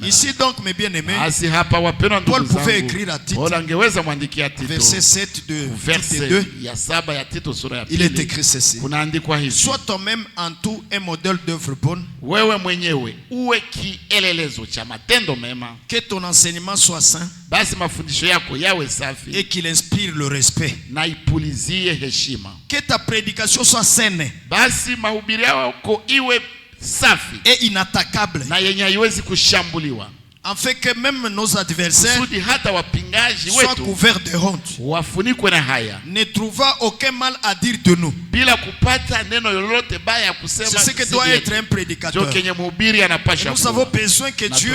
Ici donc, mes bien-aimés, Paul pouvait écrire à Tite, verset 7 de Tite 2, il est écrit ceci: sois toi-même en tout un modèle d'œuvre bonne, que ton enseignement soit saint et qu'il inspire le respect, que ta prédication soit saine et inattaquable, en fait que même nos adversaires soient couverts de honte, ne trouvant aucun mal à dire de nous. C'est ce que doit être un prédicateur. Et nous avons besoin que Dieu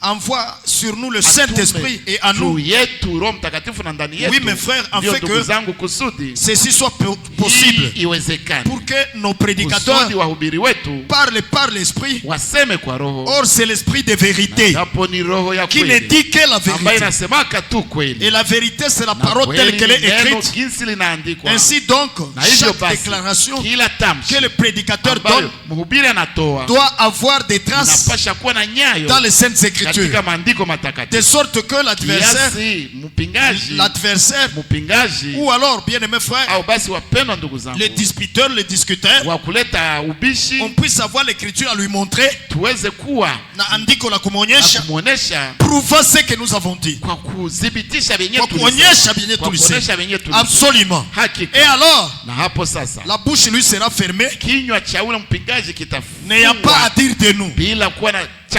envoie sur nous le Saint-Esprit et à nous. Oui, mes frères, en fait que ceci soit possible, pour que nos prédicateurs parlent par l'Esprit. Or c'est l'Esprit de vérité qui ne dit que la vérité. Et la vérité, c'est la parole telle qu'elle est écrite. Ainsi donc, chaque déclaration que le prédicateur donne doit avoir des traces dans les Saintes Écritures, de sorte que l'adversaire, ou alors, bien aimé frère, les disputeurs, les discuteurs, on puisse avoir l'Écriture à lui montrer, prouvant ce que nous avons dit. Absolument. Et alors, la bouche lui sera fermée, n'ayant pas à dire de nous.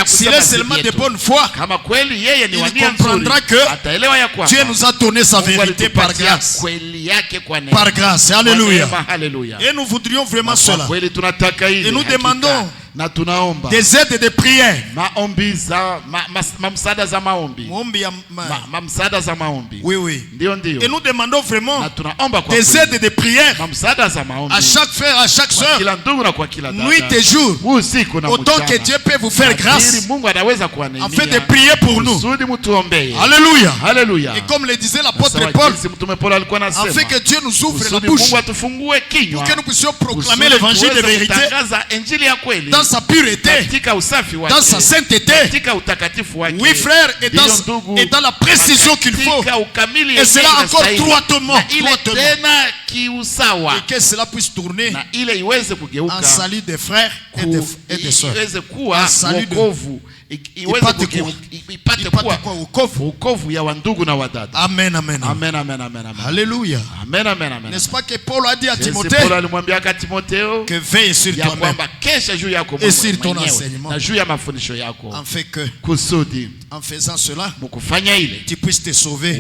S'il est seulement de bonne foi, il comprendra que Dieu nous a donné sa vérité par grâce. Par grâce. Alléluia. Et nous voudrions vraiment cela. Et nous demandons des aides et des prières. Oui, oui. Et nous demandons vraiment des aides et des prières à chaque frère, à chaque soeur, nuit et jour, autant que Dieu peut vous faire grâce, en fait de prier pour nous. Alléluia. Et comme le disait l'apôtre Paul, en fait que Dieu nous ouvre la bouche pour que nous puissions proclamer l'évangile de vérité dans sa pureté, dans sa sainteté, oui frère, et dans la précision qu'il faut, et cela encore droitement, et que cela puisse tourner en salut des frères et des sœurs, en salut de Amen, amen, amen. Alléluia. N'est-ce pas que Paul a dit à Timothée que veille sur toi-même et sur ton enseignement, en fait que en faisant cela tu puisses te sauver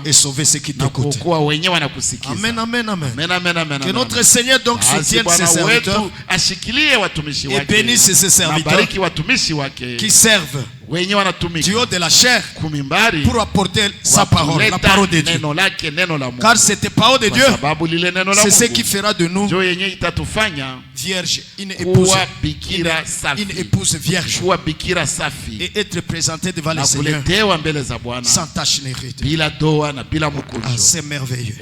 et sauver ceux qui t'écoutent. Amen, amen, amen. Que notre Seigneur donc soutienne ses serviteurs et bénisse ses serviteurs qui servent du haut de la chair pour apporter sa parole, la parole de Dieu. Car cette parole de Dieu, c'est ce qui fera de nous vierge, une épouse vierge, et être présenté devant le Seigneur sans tache ni ride. C'est merveilleux.